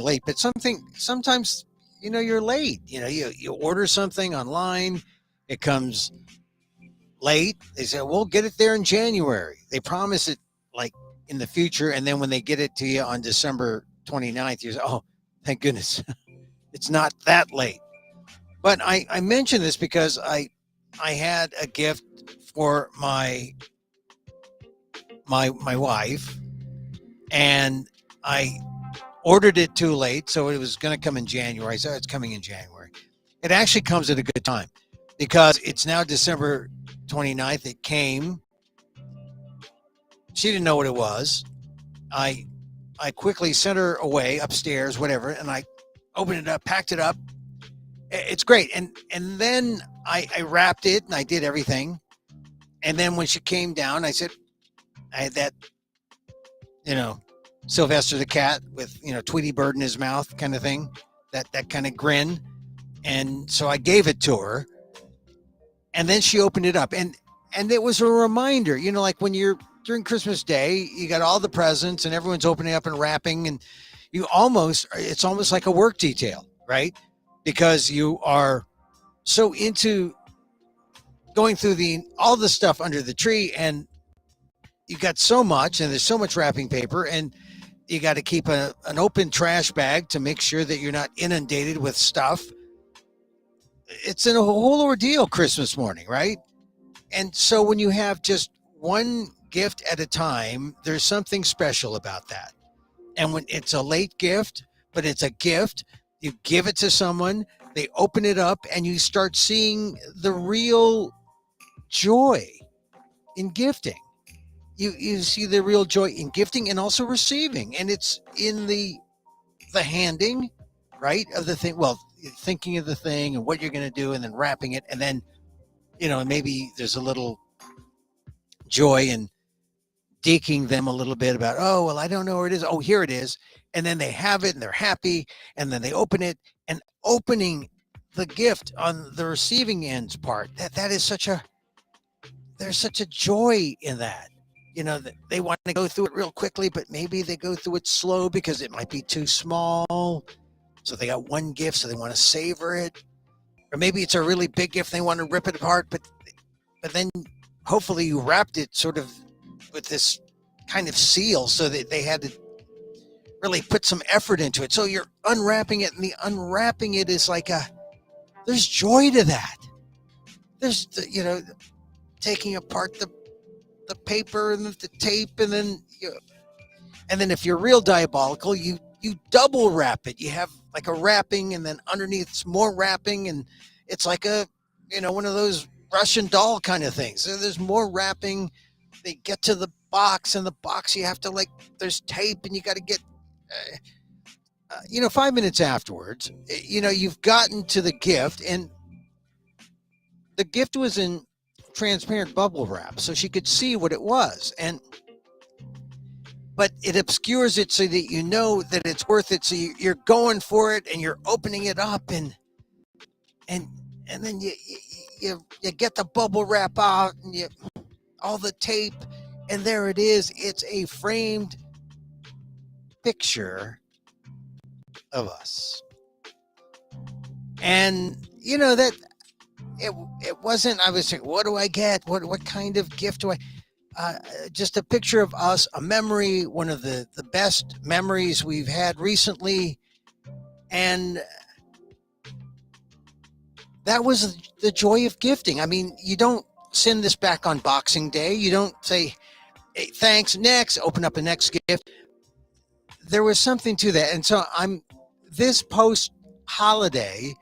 late, but sometimes, you're late. You order something online, it comes late. They say, we'll get it there in January. They promise it like in the future. And then when they get it to you on December 29th, you say, oh, thank goodness. It's not that late. But I mention this because I had a gift for my wife, and I ordered it too late, so it was going to come in January. So it's coming in January. It actually comes at a good time because it's now December 29th. It came. She didn't know what it was. I quickly sent her away upstairs, whatever, and I opened it up, packed it up. It's great. And then I wrapped it and I did everything. And then when she came down, I said, I had that, Sylvester the cat with, Tweety Bird in his mouth kind of thing, that kind of grin. And so I gave it to her, and then she opened it up, and it was a reminder, like when you're during Christmas Day, you got all the presents and everyone's opening up and wrapping, and it's almost like a work detail, right? Because you are so into going through all the stuff under the tree, and you got so much, and there's so much wrapping paper, and you got to keep an open trash bag to make sure that you're not inundated with stuff. It's a whole ordeal Christmas morning, right? And so when you have just one gift at a time, there's something special about that. And when it's a late gift, but it's a gift, you give it to someone, they open it up, and you start seeing the real joy in gifting. You see the real joy in gifting and also receiving, and it's in the handing, right, of the thing. Well, thinking of the thing and what you're going to do, and then wrapping it, and then maybe there's a little joy in deking them a little bit about, oh well, I don't know where it is. Oh, here it is, and then they have it and they're happy, and then they open it, and opening the gift on the receiving end's part. That is there's such a joy in that. They want to go through it real quickly, but maybe they go through it slow because it might be too small. So they got one gift, so they want to savor it. Or maybe it's a really big gift, they want to rip it apart, but then hopefully you wrapped it sort of with this kind of seal so that they had to really put some effort into it. So you're unwrapping it, and the unwrapping it is like there's joy to that. There's, taking apart the paper and the tape, and then if you're real diabolical, you double wrap it. You have like a wrapping, and then underneath it's more wrapping, and it's like one of those Russian doll kind of things. So there's more wrapping. They get to the box, and the box you have to there's tape, and you got to get 5 minutes afterwards, you've gotten to the gift, and the gift was in transparent bubble wrap, so she could see what it was, but it obscures it so that you know that it's worth it. So you're going for it, and you're opening it up, and then you get the bubble wrap out, and all the tape, and there it is. It's a framed picture of us, and that. It wasn't, I was saying, what do I get? What kind of gift do I, just a picture of us, a memory, one of the best memories we've had recently. And that was the joy of gifting. I mean, you don't send this back on Boxing Day. You don't say, hey, thanks, next, open up a next gift. There was something to that. And so this post holiday,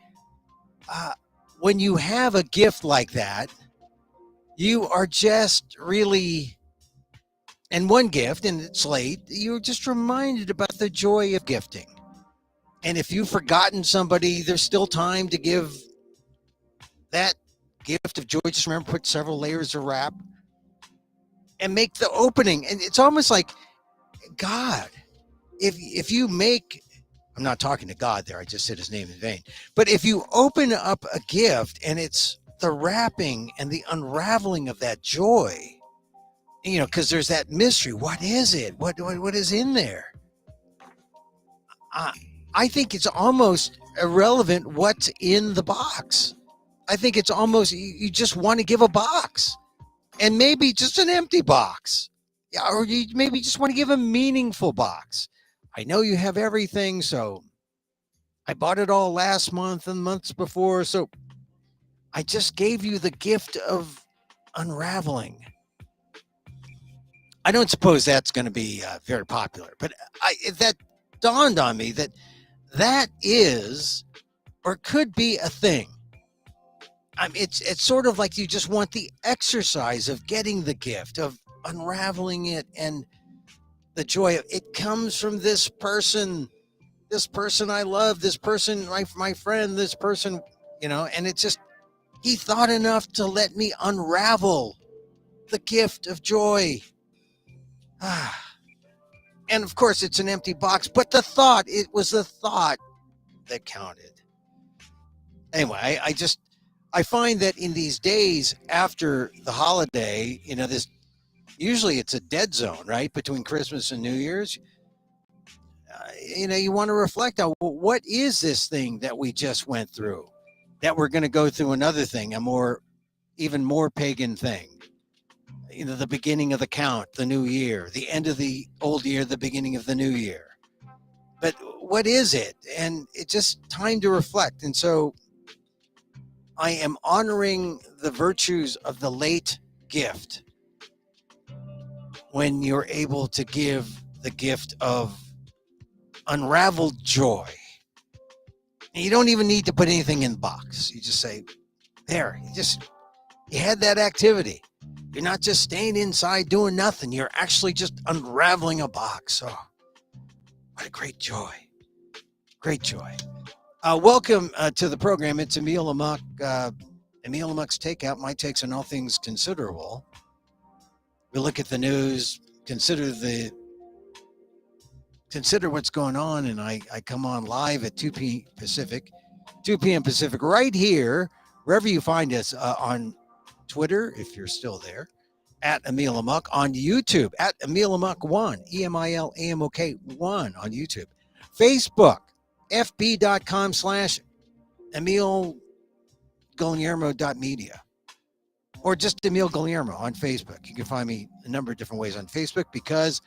when you have a gift like that, you are just really, and one gift, and it's late, you're just reminded about the joy of gifting. And if you've forgotten somebody, there's still time to give that gift of joy. Just remember, put several layers of wrap and make the opening. And it's almost like God, if you make, I'm not talking to God there, I just said his name in vain. But if you open up a gift and it's the wrapping and the unraveling of that joy, because there's that mystery. What is it? What is in there? I think it's almost irrelevant what's in the box. I think it's almost, you just want to give a box, and maybe just an empty box. Yeah, or you maybe just want to give a meaningful box. I know you have everything, so I bought it all last month and months before, so I just gave you the gift of unraveling. I don't suppose that's going to be very popular, but that dawned on me that that is or could be a thing. I mean, it's sort of like you just want the exercise of getting the gift, of unraveling it, and the joy of it comes from this person I love, this person, my friend, this person, and it's just, he thought enough to let me unravel the gift of joy. And of course, it's an empty box, but it was the thought that counted. Anyway, I find that in these days after the holiday, this usually it's a dead zone, right? Between Christmas and New Year's, you want to reflect on, well, what is this thing that we just went through, that we're going to go through another thing, even more pagan thing. The beginning of the count, the new year, the end of the old year, the beginning of the new year. But what is it? And it's just time to reflect. And so I am honoring the virtues of the late gift when you're able to give the gift of unraveled joy. And you don't even need to put anything in the box. You just say, there, you had that activity. You're not just staying inside doing nothing. You're actually just unraveling a box. Oh, what a great joy. Great joy. Welcome to the program. It's Emil Amok. Emil Amok's Takeout, my takes on all things considerable. We look at the news, consider what's going on, and I come on live at 2 p.m. Pacific, right here, wherever you find us, on Twitter, if you're still there, at Emil Amok, on YouTube, at Emil Amok 1, EMIL AMOK 1 on YouTube, Facebook, fb.com/EmilGuillermo.media, or just Emil Guillermo on Facebook. You can find me a number of different ways on Facebook, because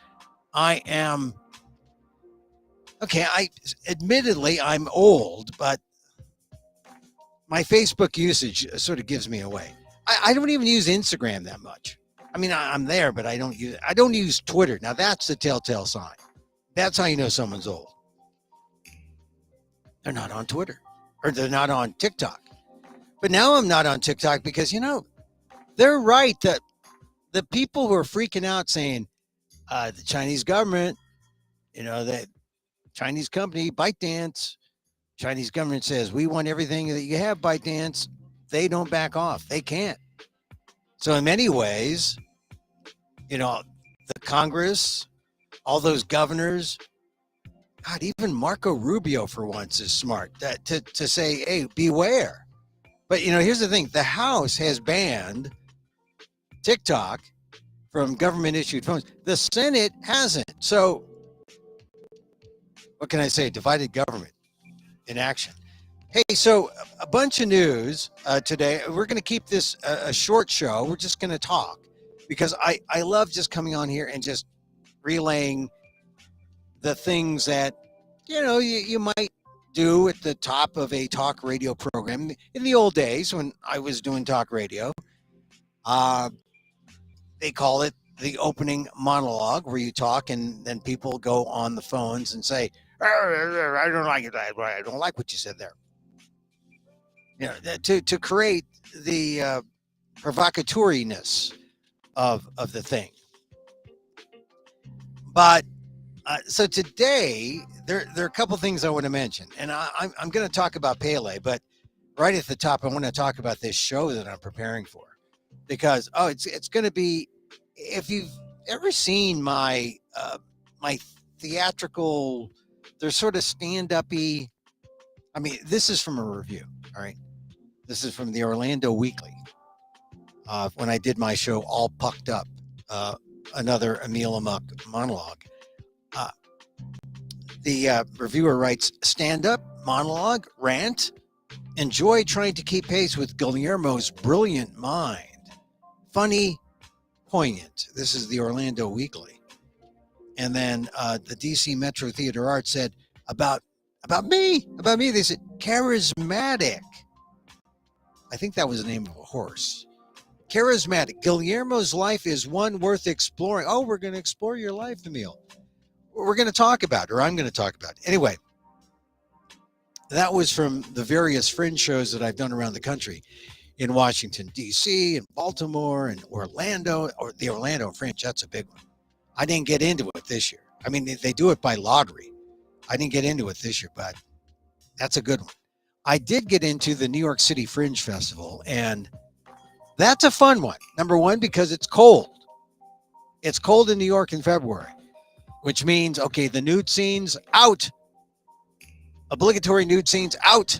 I am, admittedly, I'm old, but my Facebook usage sort of gives me away. I don't even use Instagram that much. I mean, I'm there, but I don't use Twitter. Now that's the telltale sign. That's how you know someone's old. They're not on Twitter, or they're not on TikTok. But now I'm not on TikTok because, they're right that the people who are freaking out saying the Chinese government, that Chinese company, ByteDance, Chinese government says, we want everything that you have, ByteDance. They don't back off. They can't. So in many ways, the Congress, all those governors, God, even Marco Rubio for once is smart to say, hey, beware. But, here's the thing. The House has banned TikTok from government-issued phones. The Senate hasn't. So what can I say? Divided government in action. Hey, so a bunch of news today. We're going to keep this a short show. We're just going to talk, because I love just coming on here and just relaying the things that, you might do at the top of a talk radio program. In the old days when I was doing talk radio, they call it the opening monologue, where you talk and then people go on the phones and say, I don't like it. I don't like what you said there. To create the provocateuriness of the thing. But so today, there are a couple things I want to mention, and I'm going to talk about Pele, but right at the top, I want to talk about this show that I'm preparing for, because it's going to be, if you've ever seen my theatrical, they're sort of stand-up-y. I mean, this is from a review. All right, this is from the Orlando Weekly. When I did my show, All Pucked Up, another Emil Amok monologue. The reviewer writes, stand up, monologue, rant, enjoy trying to keep pace with Guillermo's brilliant mind. Funny, poignant. This is the Orlando Weekly. And then the DC Metro Theater Art said, about me, they said, charismatic. I think that was the name of a horse. Charismatic. Guillermo's life is one worth exploring. Oh, we're going to explore your life, Emil. We're going to talk about it, or I'm going to talk about it. Anyway, that was from the various fringe shows that I've done around the country in Washington, D.C., and Baltimore, and Orlando, or the Orlando Fringe. That's a big one. I didn't get into it this year. I mean, they do it by lottery. I didn't get into it this year, but that's a good one. I did get into the New York City Fringe Festival, and that's a fun one. Number one, because it's cold. It's cold in New York in February, which means, okay, the nude scenes out. Obligatory nude scenes out.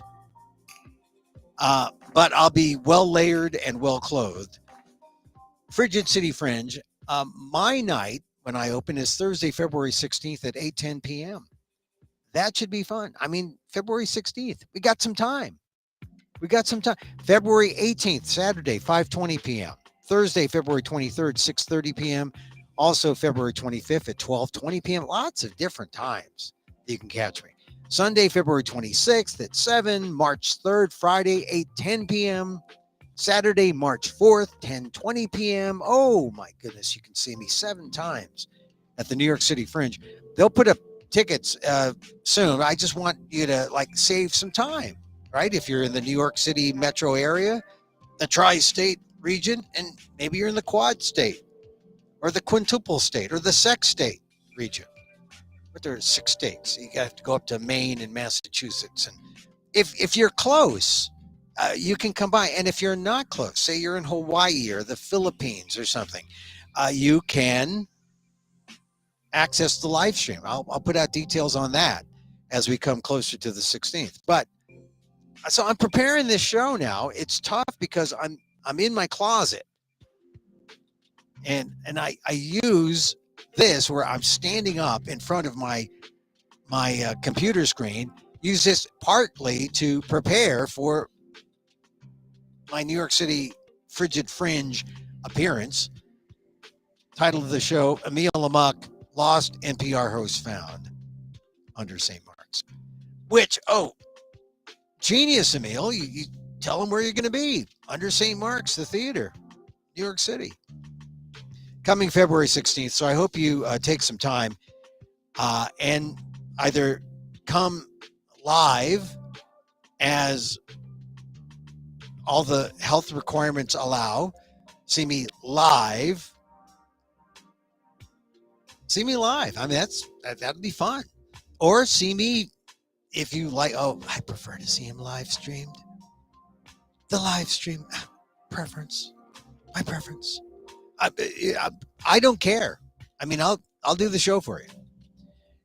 But I'll be well layered and well clothed. Frigid City Fringe. My night when I open is Thursday, February 16th at 8:10 p.m. That should be fun. I mean, February 16th. We got some time. February 18th, Saturday, 5:20 p.m. Thursday, February 23rd, 6:30 p.m. Also February 25th at 12:20 p.m. Lots of different times you can catch me. Sunday, February 26th at 7, March 3rd, Friday, 8:10 p.m. Saturday, March 4th, 10:20 p.m. Oh my goodness, you can see me 7 times at the New York City Fringe. They'll put up tickets soon. I just want you to save some time, right? If you're in the New York City metro area, the tri-state region, and maybe you're in the quad state or the quintuple state or the sex state region. But there are 6 states. You have to go up to Maine and Massachusetts. And if you're close, you can come by. And if you're not close, say you're in Hawaii or the Philippines or something, you can access the live stream. I'll put out details on that as we come closer to the 16th. But so I'm preparing this show now. It's tough because I'm in my closet, and I use this where I'm standing up in front of my computer screen. Use this partly to prepare for my New York City Frigid Fringe appearance. Title of the show: Emil Amok, Lost NPR Host Found under St. Mark's. Which, genius, Emil. You tell them where you're going to be. Under St. Mark's, the theater, New York City. Coming February 16th. So I hope you take some time and either come live as all the health requirements allow. See me live. I mean, that'd be fun. Or see me if you like. Oh, I prefer to see him live streamed. The live stream preference. My preference. I don't care. I mean, I'll do the show for you.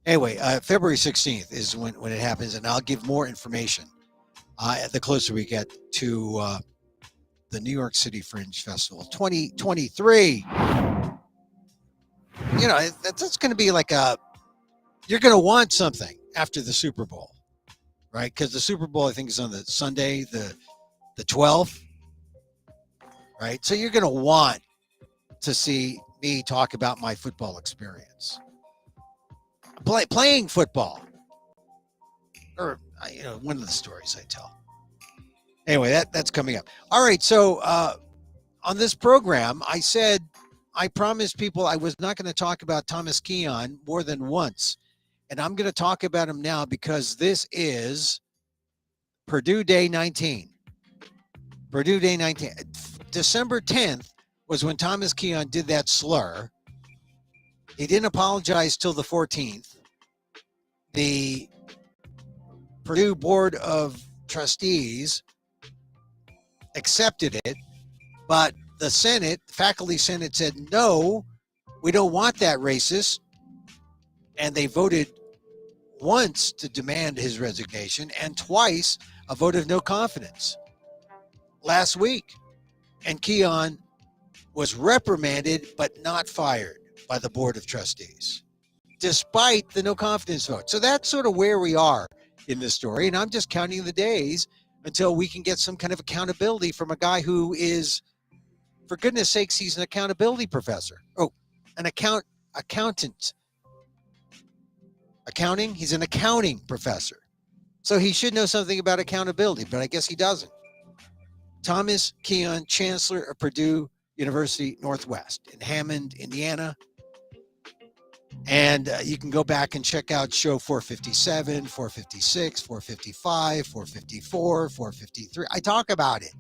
Anyway, February 16th is when it happens, and I'll give more information the closer we get to the New York City Fringe Festival 2023. You know, that's going to be you're going to want something after the Super Bowl, right? Because the Super Bowl, I think, is on the Sunday, the 12th, right? So you're going to want to see me talk about my football experience. Playing football. Or, one of the stories I tell. Anyway, that's coming up. All right, so on this program, I promised people I was not going to talk about Thomas Keon more than once. And I'm going to talk about him now because this is Purdue Day 19. Purdue Day 19. December 10th was when Thomas Keon did that slur. He didn't apologize till the 14th. The Purdue Board of Trustees accepted it, but the faculty senate said, no, we don't want that racist. And they voted once to demand his resignation and twice a vote of no confidence last week. And Keon was reprimanded but not fired by the Board of Trustees. despite the no confidence vote. So that's sort of where we are in this story. And I'm just counting the days until we can get some kind of accountability from a guy who is, for goodness sakes, he's an accountability professor. Oh, an accountant. Accounting? He's an accounting professor. So he should know something about accountability, but I guess he doesn't. Thomas Keon, Chancellor of Purdue University Northwest in Hammond, Indiana. And you can go back and check out show 457, 456, 455, 454, 453. I talk about it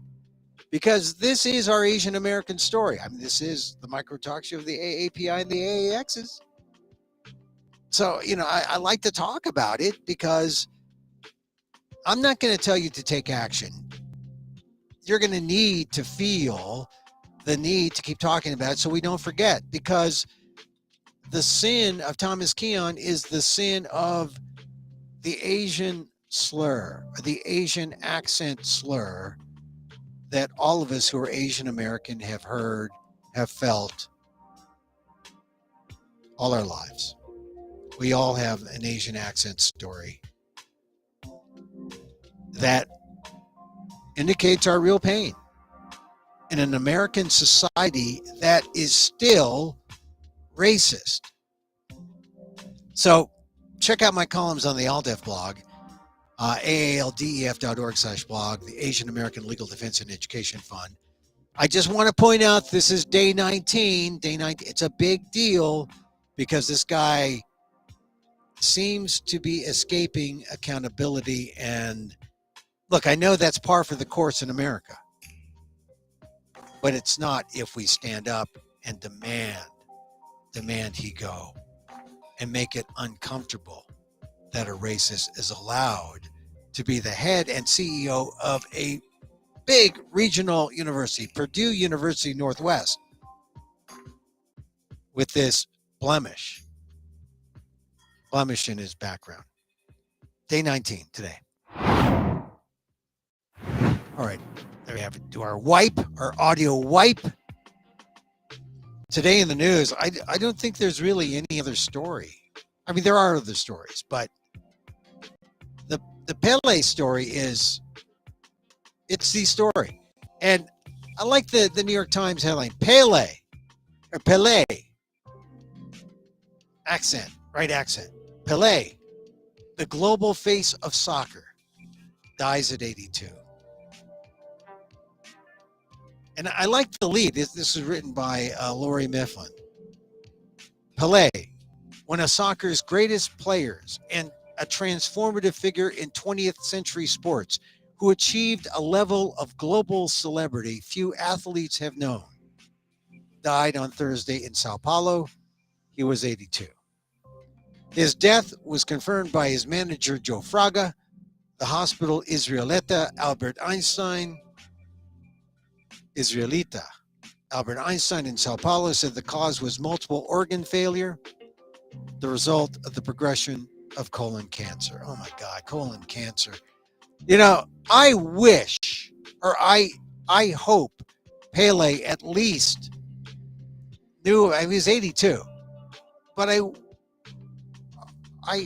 because this is our Asian American story. I mean, this is the micro talk show of the AAPI and the AAXs. So, I like to talk about it because I'm not going to tell you to take action. You're going to need to feel the need to keep talking about it so we don't forget, because the sin of Thomas Keon is the sin of the Asian slur, or the Asian accent slur that all of us who are Asian American have heard, have felt all our lives. We all have an Asian accent story that indicates our real pain in an American society that is still racist. So check out my columns on the ALDEF blog, aaldef.org/blog, the Asian American Legal Defense and Education Fund. I just want to point out this is day 19. Day 19. It's a big deal because this guy seems to be escaping accountability. And look, I know that's par for the course in America, but it's not if we stand up and demand he go and make it uncomfortable that a racist is allowed to be the head and CEO of a big regional university, Purdue University Northwest, with this blemish in his background. Day 19 today. All right, there we have it. Do our audio wipe. Today in the news, I don't think there's really any other story. I mean, there are other stories, but the Pele story it's the story. And I like the New York Times headline, Pele, accent, right accent. Pele, the global face of soccer, dies at 82. And I like the lead. This is written by Lori Mifflin. Pele, one of soccer's greatest players and a transformative figure in 20th century sports, who achieved a level of global celebrity few athletes have known, died on Thursday in Sao Paulo. He was 82. His death was confirmed by his manager, Joe Fraga. The hospital Israelita Albert Einstein in Sao Paulo said the cause was multiple organ failure, the result of the progression of colon cancer. Oh my God, colon cancer. I wish, or I hope Pele at least knew. He was 82, but I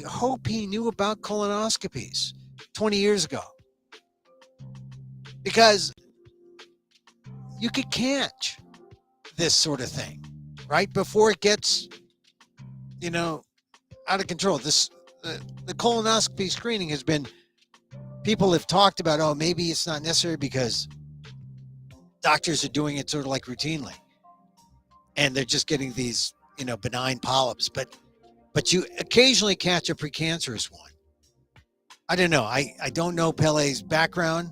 hope he knew about colonoscopies 20 years ago, because you could catch this sort of thing right before it gets, out of control. The colonoscopy screening has been, people have talked about, oh, maybe it's not necessary because doctors are doing it sort of like routinely, and they're just getting these, benign polyps, but you occasionally catch a precancerous one. I don't know. I don't know Pele's background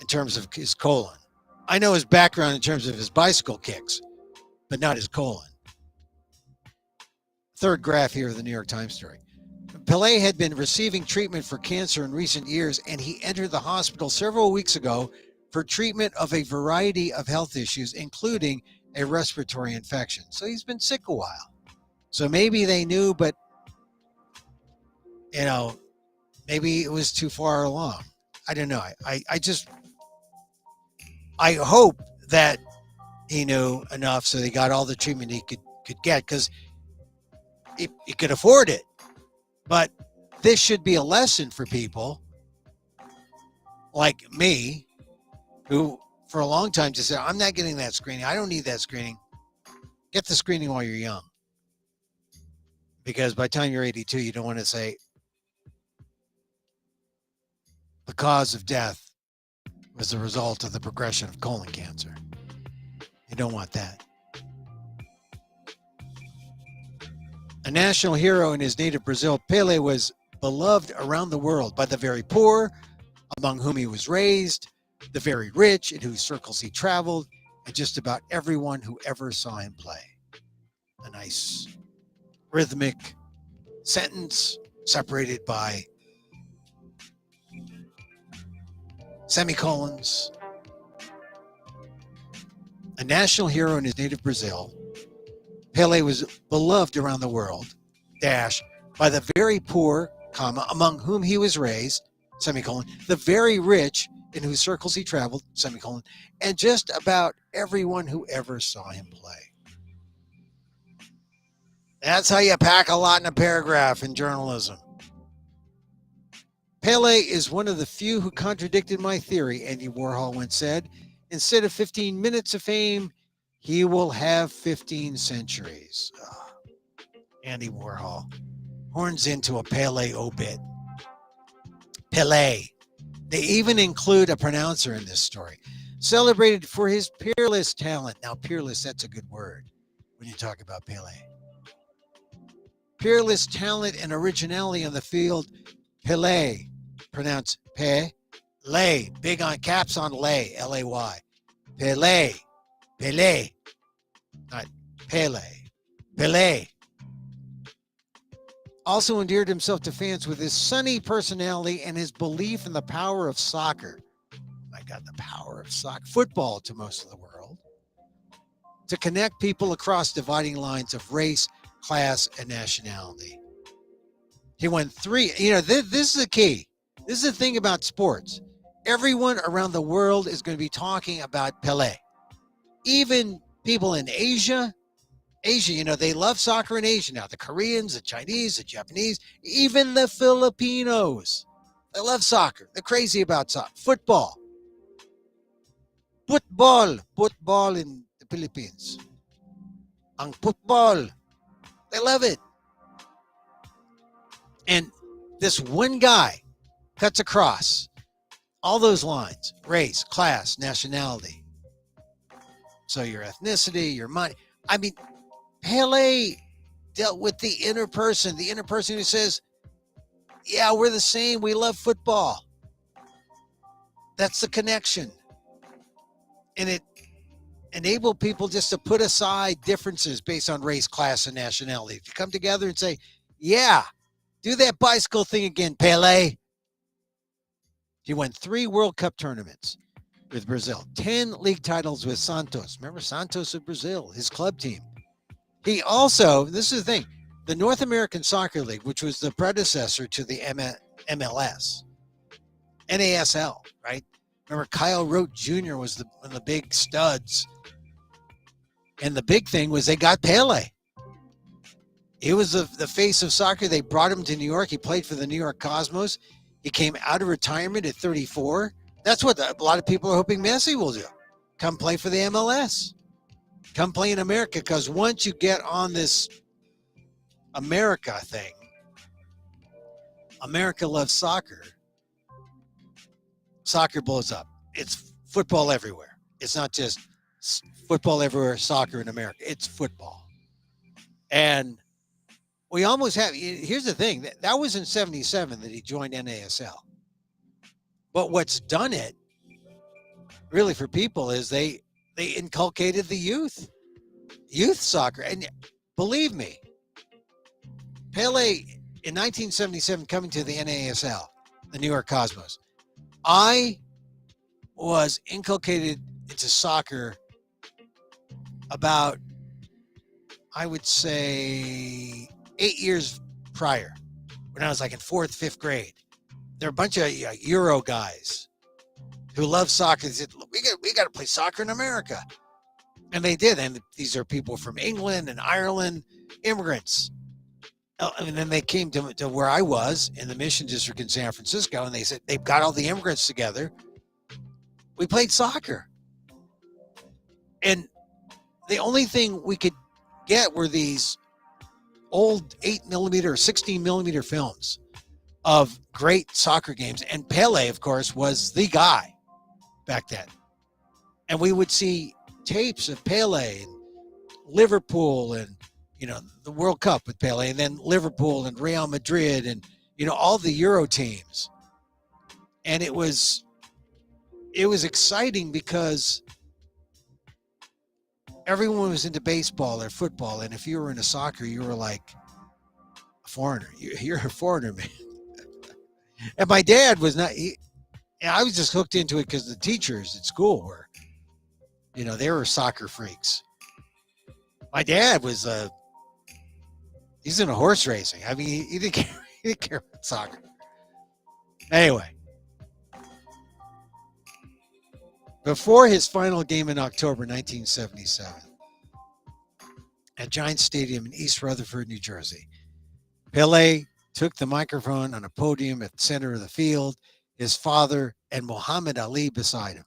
in terms of his colon. I know his background in terms of his bicycle kicks, but not his colon. Third graph here of the New York Times story. Pele had been receiving treatment for cancer in recent years, and he entered the hospital several weeks ago for treatment of a variety of health issues, including a respiratory infection. So he's been sick a while. So maybe they knew, but, maybe it was too far along. I don't know. I hope that he knew enough so he got all the treatment he could get, because He could afford it. But this should be a lesson for people like me, who for a long time just said, I'm not getting that screening. I don't need that screening. Get the screening while you're young. Because by the time you're 82, you don't want to say the cause of death was the result of the progression of colon cancer. You don't want that. A national hero in his native Brazil, Pele was beloved around the world by the very poor, among whom he was raised, the very rich, in whose circles he traveled, and just about everyone who ever saw him play. A nice rhythmic sentence separated by semicolons. A national hero in his native Brazil, Pele was beloved around the world, dash, by the very poor, comma, among whom he was raised, semicolon, the very rich, in whose circles he traveled, semicolon, and just about everyone who ever saw him play. That's how you pack a lot in a paragraph in journalism. Pele is one of the few who contradicted my theory, Andy Warhol once said. Instead of 15 minutes of fame, he will have 15 centuries. Oh, Andy Warhol horns into a Pele obit. Pele. They even include a pronouncer in this story. Celebrated for his peerless talent. Now, peerless, that's a good word when you talk about Pele. Peerless talent and originality on the field. Pele. Pronounced Pele. Big on caps on lay. L-A-Y. Pele. Pele. Not Pele. Pele. Also endeared himself to fans with his sunny personality and his belief in the power of soccer. My God, the power of soccer. Football to most of the world. To connect people across dividing lines of race, class, and nationality. He won 3. This is the key. This is the thing about sports. Everyone around the world is going to be talking about Pele. Even people in Asia, they love soccer in Asia now. The Koreans, the Chinese, the Japanese, even the Filipinos. They love soccer. They're crazy about soccer. Football. Football in the Philippines. Ang football. They love it. And this one guy cuts across all those lines: race, class, nationality. So your ethnicity, your money. I mean, Pele dealt with the inner person who says, yeah, we're the same. We love football. That's the connection. And it enabled people just to put aside differences based on race, class, and nationality. If you come together and say, yeah, do that bicycle thing again, Pele. He won 3 World Cup tournaments with Brazil, 10 league titles with Santos. Remember Santos of Brazil, his club team. He also, this is the thing, the North American Soccer League, which was the predecessor to the MLS, NASL, right? Remember Kyle Rote Jr. was one of the big studs. And the big thing was they got Pele. He was the face of soccer. They brought him to New York. He played for the New York Cosmos. He came out of retirement at 34. That's what a lot of people are hoping Messi will do. Come play for the MLS. Come play in America, because once you get on this America thing, America loves soccer. Soccer blows up. It's football everywhere. It's not just football everywhere, soccer in America. It's football. And we almost have, here's the thing, that was in 77 that he joined NASL. But what's done it really for people is they inculcated the youth soccer. And believe me, Pele in 1977 coming to the NASL, the New York Cosmos, I was inculcated into soccer about, I would say, 8 years prior, when I was like in 4th, 5th grade. There are a bunch of Euro guys who love soccer. They said, we got to play soccer in America. And they did. And these are people from England and Ireland, immigrants. And then they came to where I was in the Mission District in San Francisco, and they said they've got all the immigrants together. We played soccer. And the only thing we could get were these old 8mm or 16mm films of great soccer games. And Pele, of course, was the guy back then. And we would see tapes of Pele and Liverpool and, the World Cup with Pele, and then Liverpool and Real Madrid and, all the Euro teams. And it was exciting because everyone was into baseball or football. And if you were into soccer, you were like a foreigner. You're a foreigner, man. And my dad was not, I was just hooked into it because the teachers at school were, they were soccer freaks. My dad was he's into horse racing. I mean, he didn't care about soccer. Anyway, before his final game in October 1977 at Giant Stadium in East Rutherford, New Jersey, Pele took the microphone on a podium at the center of the field, his father and Muhammad Ali beside him.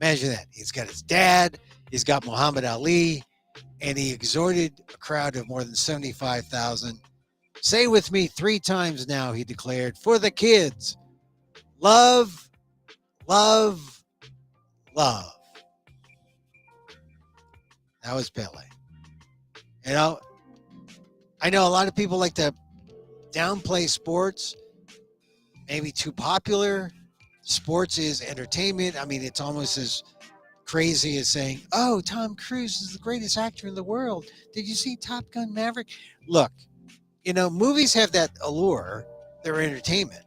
Imagine that. He's got his dad, he's got Muhammad Ali, and he exhorted a crowd of more than 75,000. Say with me 3 times now, he declared, for the kids, love, love, love. That was Pele. I know a lot of people like to downplay sports, maybe too popular. Sports is entertainment. I mean, it's almost as crazy as saying, oh, Tom Cruise is the greatest actor in the world. Did you see Top Gun Maverick? Look, movies have that allure. They're entertainment.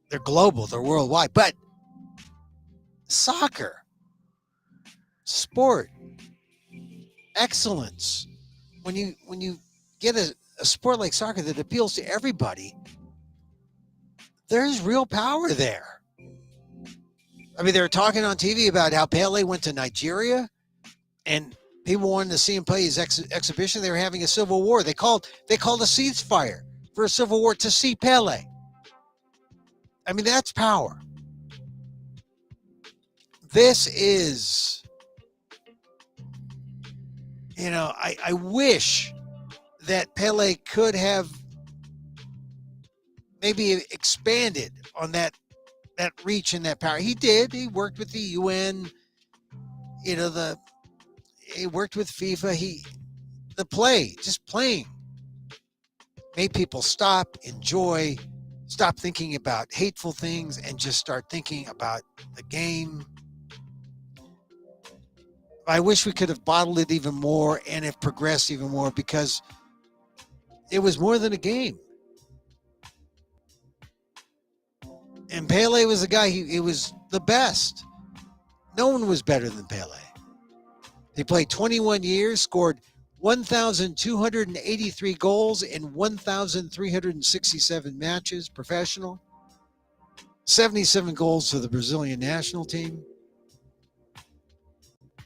They're global. They're worldwide. But soccer, sport, excellence. When you get a sport like soccer that appeals to everybody, there's real power there. I mean, they were talking on TV about how Pele went to Nigeria and people wanted to see him play his exhibition. They were having a civil war. They called a ceasefire for a civil war to see Pele. I mean, that's power. This is, I wish that Pele could have maybe expanded on that reach and that power. He did. He worked with the UN, he worked with FIFA. Just playing made people stop, enjoy, stop thinking about hateful things and just start thinking about the game. I wish we could have bottled it even more and have progressed even more because it was more than a game. And Pele was the guy, he was the best. No one was better than Pele. He played 21 years, scored 1,283 goals in 1,367 matches, professional. 77 goals for the Brazilian national team.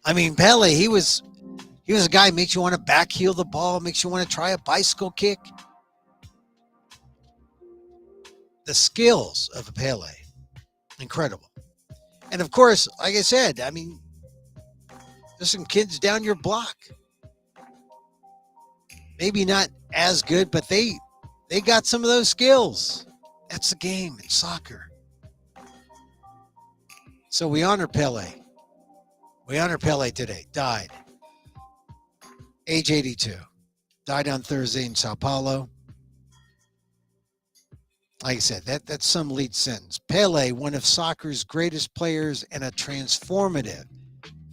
I mean, Pele, he was a guy who makes you want to backheel the ball, makes you want to try a bicycle kick. The skills of a Pele, incredible. And of course, like I said, I mean, there's some kids down your block. Maybe not as good, but they got some of those skills. That's the game in soccer. So we honor Pele. We honor Pele today. Died. Age 82. Died on Thursday in Sao Paulo. Like I said, that's some lead sentence. Pele, one of soccer's greatest players and a transformative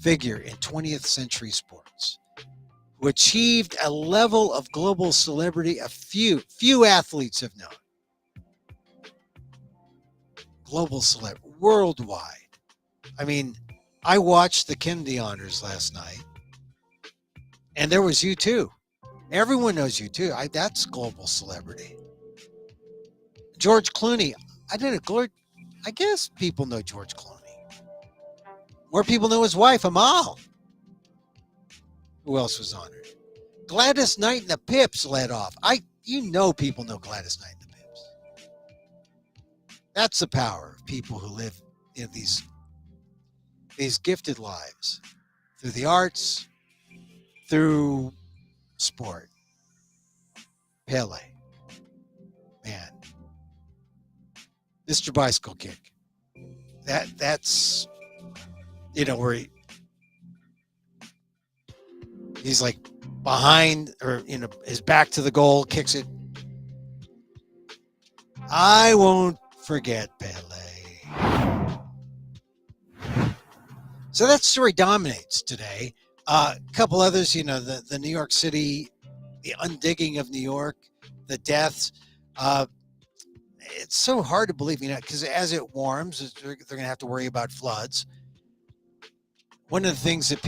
figure in 20th century sports, who achieved a level of global celebrity a few athletes have known. Global celebrity, worldwide. I mean, I watched the Kennedy Honors last night, and there was U2. Everyone knows U2. That's global celebrity. George Clooney. I guess people know George Clooney. More people know his wife, Emil. Who else was honored? Gladys Knight and the Pips led off. people know Gladys Knight and the Pips. That's the power of people who live these gifted lives through the arts, through sport. Pele, man, Mr. Bicycle Kick. That's where he's like behind, or his back to the goal, kicks it. I won't forget Pele. So that story dominates today. A couple others, the New York City, the undigging of New York, the deaths. It's so hard to believe, because as it warms, they're going to have to worry about floods. One of the things that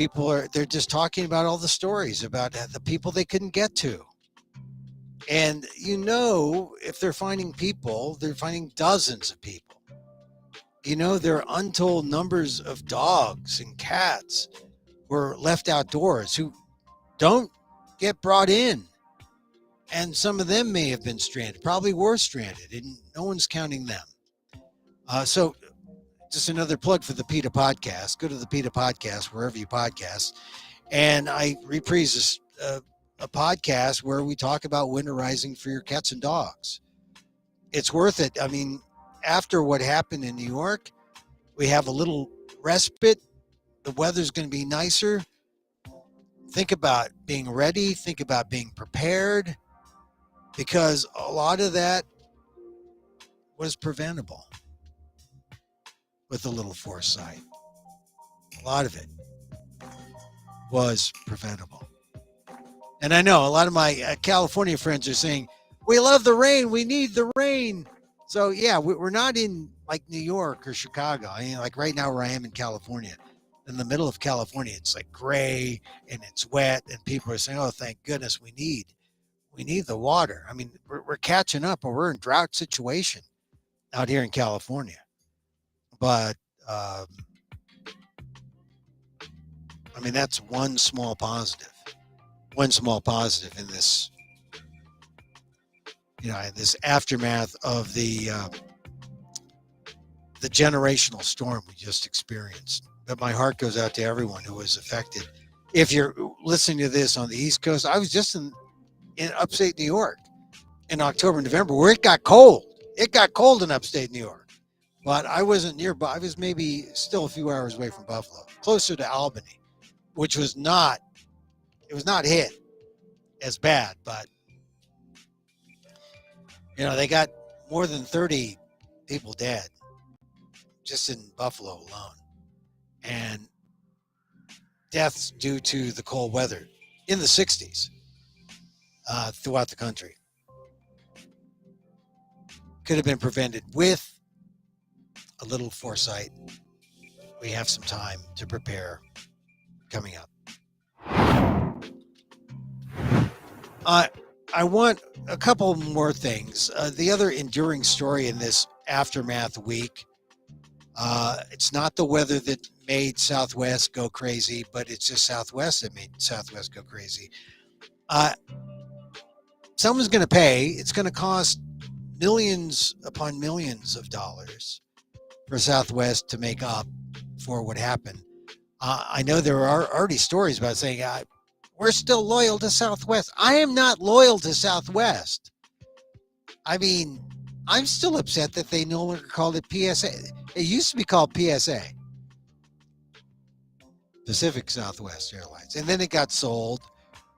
they're just talking about all the stories about the people they couldn't get to. And if they're finding people, they're finding dozens of people. There are untold numbers of dogs and cats who are left outdoors who don't get brought in. And some of them may have been stranded, probably were stranded, and no one's counting them. So just another plug for the PETA podcast. Go to the PETA podcast, wherever you podcast. And I reprise a podcast where we talk about winterizing for your cats and dogs. It's worth it. I mean, after what happened in New York, we have a little respite. The weather's going to be nicer. Think about being ready. Think about being prepared, because a lot of that was preventable with a little foresight. A lot of it was preventable. And I know a lot of my California friends are saying, we love the rain. We need the rain. So, yeah, we're not in like New York or Chicago. I mean, like right now where I am in California, in the middle of California, it's like gray and it's wet. And people are saying, oh, thank goodness we need the water. I mean, we're catching up, or we're in drought situation out here in California. But, I mean, that's one small positive in this, this aftermath of the generational storm we just experienced. But my heart goes out to everyone who was affected. If you're listening to this on the East Coast, I was just in upstate New York in October, November, where it got cold. It got cold in upstate New York. But I wasn't nearby. I was maybe still a few hours away from Buffalo, closer to Albany, which was not hit as bad. But, they got more than 30 people dead just in Buffalo alone. And deaths due to the cold weather in the 60s throughout the country. Could have been prevented with a little foresight. We have some time to prepare coming up. I want a couple more things. The other enduring story in this aftermath week, it's not the weather that made Southwest go crazy, but it's just Southwest that made Southwest go crazy. Someone's going to pay. It's going to cost millions upon millions of dollars for Southwest to make up for what happened. I know there are already stories about saying, we're still loyal to Southwest. I am not loyal to Southwest. I mean, I'm still upset that they no longer called it PSA. It used to be called PSA, Pacific Southwest Airlines. And then it got sold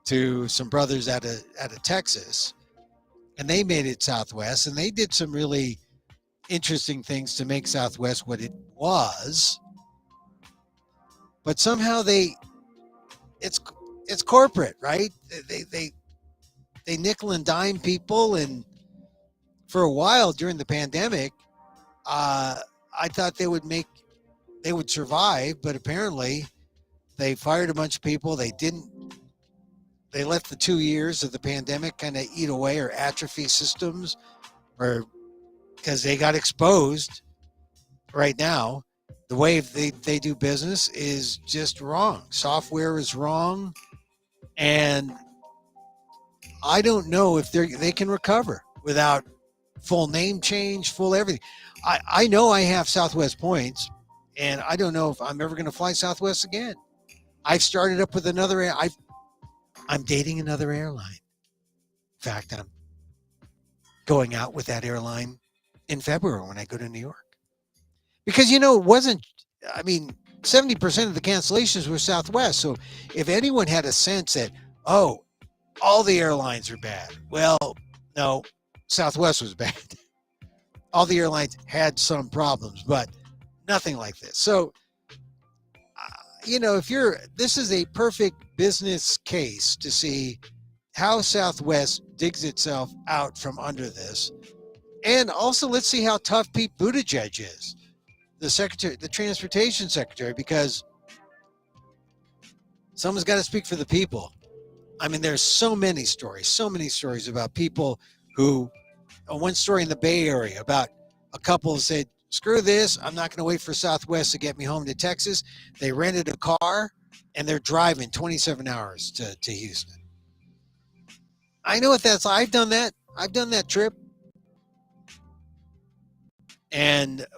to some brothers out of Texas, and they made it Southwest, and they did some really interesting things to make Southwest what it was. But somehow it's corporate, right? They nickel and dime people, and for a while during the pandemic, I thought they would survive, but apparently they fired a bunch of people. They let the 2 years of the pandemic kind of eat away or atrophy systems, or because they got exposed. Right now, the way they do business is just wrong. Software is wrong. And I don't know if they can recover without full name change, full everything. I know I have Southwest points, and I don't know if I'm ever going to fly Southwest again. I've started up with another. I'm dating another airline. In fact, I'm going out with that airline in February when I go to New York. Because, it wasn't, I mean, 70% of the cancellations were Southwest. So if anyone had a sense that, oh, all the airlines are bad, well, no, Southwest was bad. All the airlines had some problems, but nothing like this. So, this is a perfect business case to see how Southwest digs itself out from under this. And also, let's see how tough Pete Buttigieg is, the transportation secretary, because someone's got to speak for the people. I mean, there's so many stories about people who, one story in the Bay Area about a couple who said, screw this, I'm not going to wait for Southwest to get me home to Texas. They rented a car and they're driving 27 hours to Houston. I know what that's like. I've done that trip.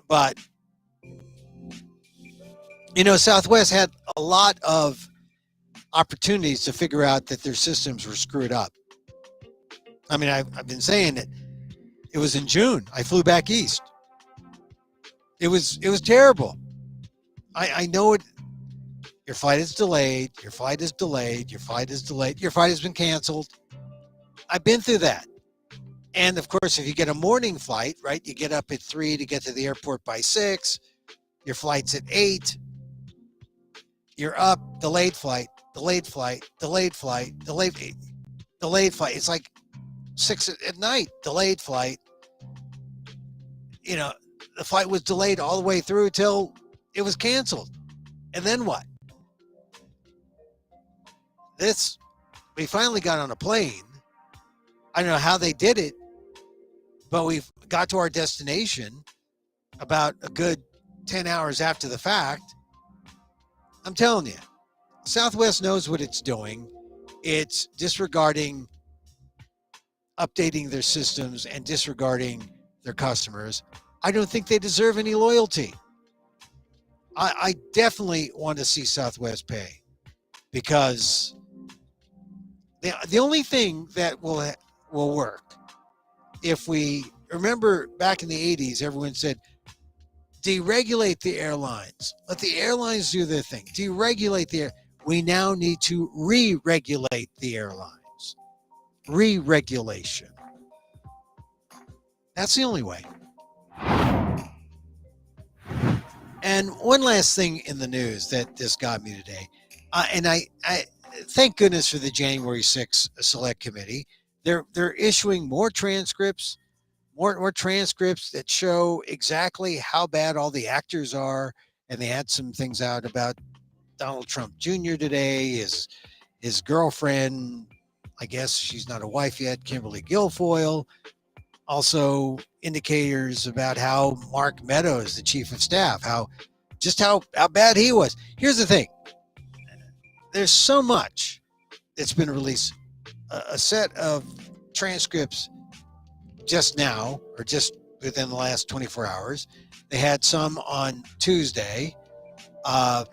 But Southwest had a lot of opportunities to figure out that their systems were screwed up. I mean, I've been saying it. It was in June. I flew back east. It was terrible. I know it. Your flight is delayed. Your flight is delayed. Your flight is delayed. Your flight has been canceled. I've been through that. And of course, if you get a morning flight, right, you get up at 3 to get to the airport by 6. Your flight's at 8. You're up, delayed flight. It's like 6 at night, delayed flight. The flight was delayed all the way through till it was canceled. And then what? We finally got on a plane. I don't know how they did it, but we got to our destination about a good 10 hours after the fact. I'm telling you, Southwest knows what it's doing. It's disregarding updating their systems and disregarding their customers. I don't think they deserve any loyalty. I definitely want to see Southwest pay, because the only thing that will work, if we remember back in the 80s, everyone said, deregulate the airlines. Let the airlines do their thing. Deregulate we now need to re-regulate the airlines. Re-regulation. That's the only way. And one last thing in the news that this got me today, and I thank goodness for the January 6th Select Committee. They're issuing more transcripts that show exactly how bad all the actors are. And they had some things out about Donald Trump Jr. today, his girlfriend, I guess she's not a wife yet, Kimberly Guilfoyle. Also indicators about how Mark Meadows, the chief of staff, how bad he was. Here's the thing. There's so much that's been released. A set of transcripts just now, or just within the last 24 hours. They had some on Tuesday. I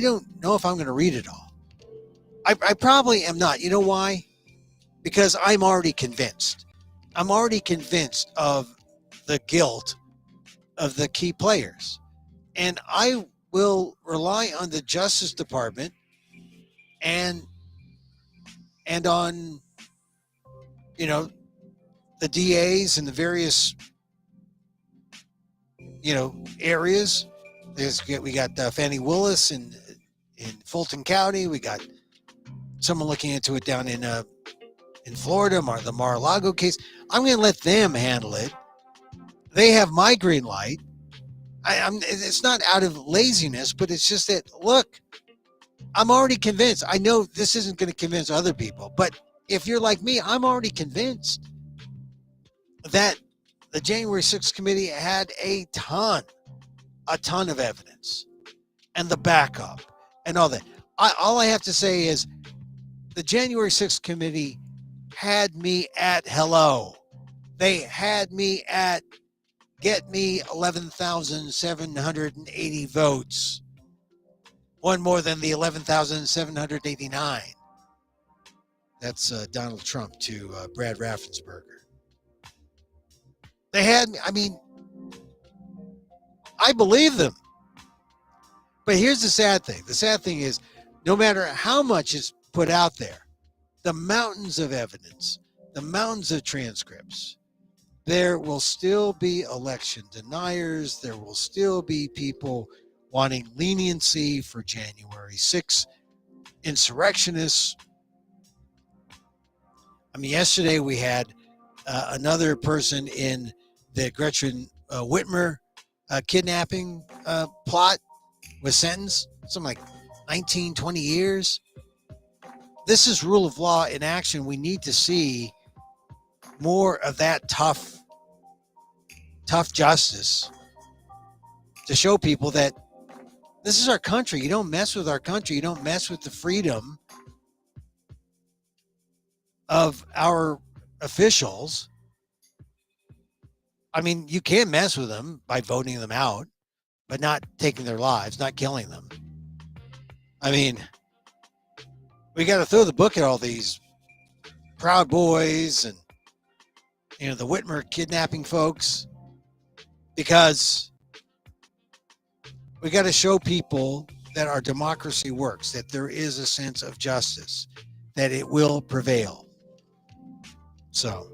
don't know if I'm going to read it all. I probably am not. You know why? Because I'm already convinced. I'm already convinced of the guilt of the key players. And I will rely on the Justice Department and on, the DAs and the various, areas. We got Fannie Willis in Fulton County. We got someone looking into it down in Florida, the Mar-a-Lago case. I'm going to let them handle it. They have my green light. It's not out of laziness, but it's just that, look, I'm already convinced. I know this isn't going to convince other people, but if you're like me, I'm already convinced that the January 6th committee had a ton of evidence and the backup and all that. All I have to say is The January 6th committee had me at hello. They had me at get me 11,780 votes. One more than the 11,789. That's Donald Trump to Brad Raffensperger. They had me. I mean, I believe them. But here's the sad thing. The sad thing is, no matter how much is put out there, the mountains of evidence, the mountains of transcripts, there will still be election deniers. There will still be people wanting leniency for January 6th insurrectionists. I mean, yesterday we had another person in the Gretchen Whitmer kidnapping plot was sentenced something like 19, 20 years. This is rule of law in action. We need to see more of that tough justice to show people that this is our country. You don't mess with our country. You don't mess with the freedom of our officials. I mean, you can't mess with them by voting them out, but not taking their lives, not killing them. I mean, we got to throw the book at all these Proud Boys and, you know, the Whitmer kidnapping folks, because we got to show people that our democracy works, that there is a sense of justice, that it will prevail. So,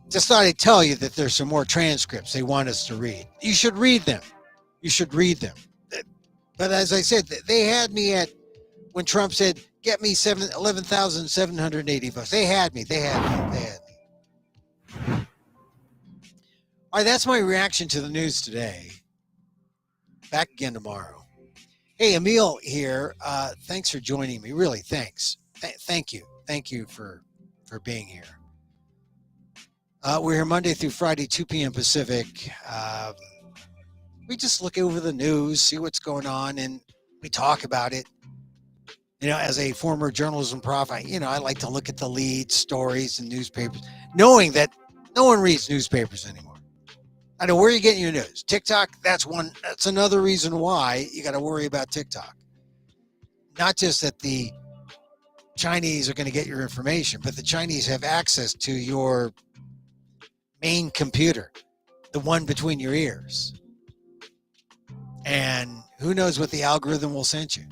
just thought I'd tell you that there's some more transcripts they want us to read. You should read them. You should read them. But as I said, they had me at, when Trump said, get me 11,780 votes. They had me. All right, that's my reaction to the news today. Back again tomorrow. Hey, Emil here. Thanks for joining me. Really, thanks. Thank you. Thank you for being here. We're here Monday through Friday, 2 p.m. Pacific. We just look over the news, see what's going on, and we talk about it. You know, as a former journalism prof, I like to look at the lead stories and newspapers, knowing that no one reads newspapers anymore. I know where you're getting your news. TikTok, that's another reason why you got to worry about TikTok. Not just that the Chinese are going to get your information, but the Chinese have access to your main computer, the one between your ears. And who knows what the algorithm will send you.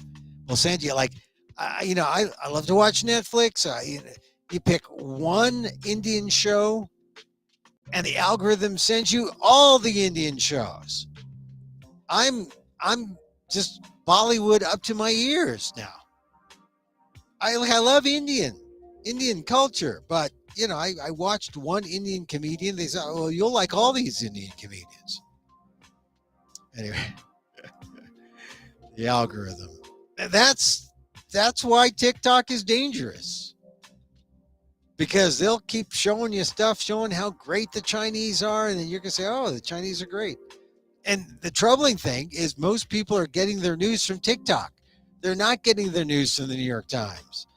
We'll send you like, I love to watch Netflix. You pick one Indian show and the algorithm sends you all the Indian shows. I'm just Bollywood up to my ears now. I love Indian culture, but I watched one Indian comedian. They said, "Oh, you'll like all these Indian comedians." Anyway, the algorithm. That's why TikTok is dangerous, because they'll keep showing you stuff, showing how great the Chinese are, and then you're gonna say, "Oh, the Chinese are great." And the troubling thing is, most people are getting their news from TikTok. They're not getting their news from the New York Times.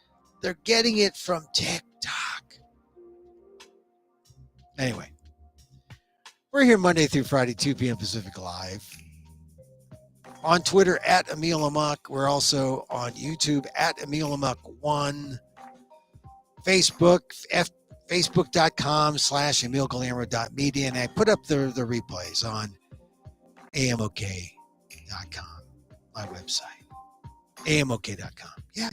They're getting it from TikTok. Anyway, we're here Monday through Friday, 2 p.m. Pacific Live. On Twitter at Emil Amok. We're also on YouTube at Emil Amok1. Facebook, facebook.com/EmilGalero.media. And I put up the replays on amok.com, my website. amok.com. Yeah.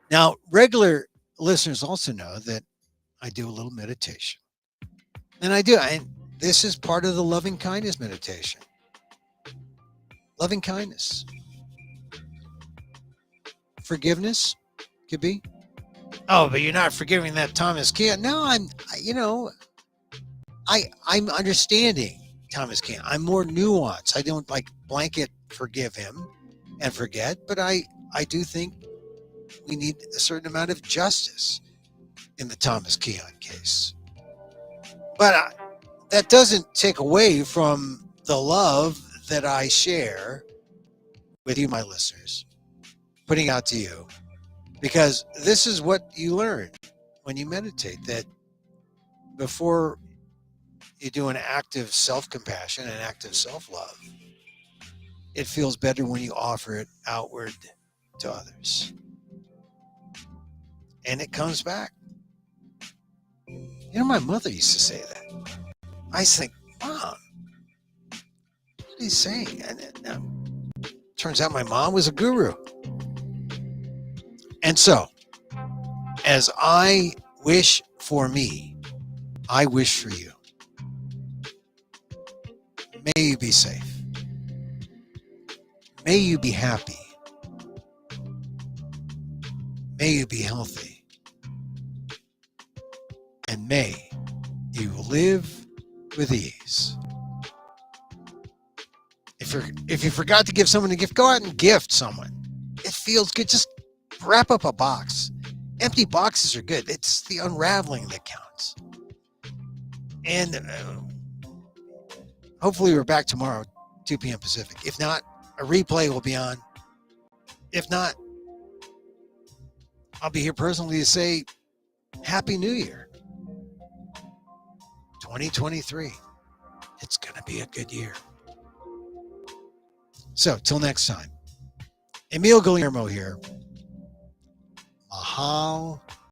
Now, regular listeners also know that I do a little meditation. And I do. And this is part of the loving kindness meditation. Loving kindness. Forgiveness could be. Oh, but you're not forgiving that Thomas Kean. No, I'm understanding Thomas Kean. I'm more nuanced. I don't like blanket forgive him and forget, but I do think we need a certain amount of justice in the Thomas Kean case. But that doesn't take away from the love that I share with you, my listeners, putting out to you, because this is what you learn when you meditate, that before you do an act of self-compassion, an act of self-love, it feels better when you offer it outward to others. And it comes back. You know, my mother used to say that. I used to think, Mom, what is he saying? And turns out my mom was a guru. And so, as I wish for me, I wish for you. May you be safe. May you be happy. May you be healthy. And may you live with ease. If you forgot to give someone a gift, go out and gift someone. It feels good. Just wrap up a box. Empty boxes are good. It's the unraveling that counts. And hopefully we're back tomorrow, 2 p.m. Pacific. If not, a replay will be on. If not, I'll be here personally to say Happy New Year. 2023. It's going to be a good year. So, till next time. Emil Guillermo here. Mahal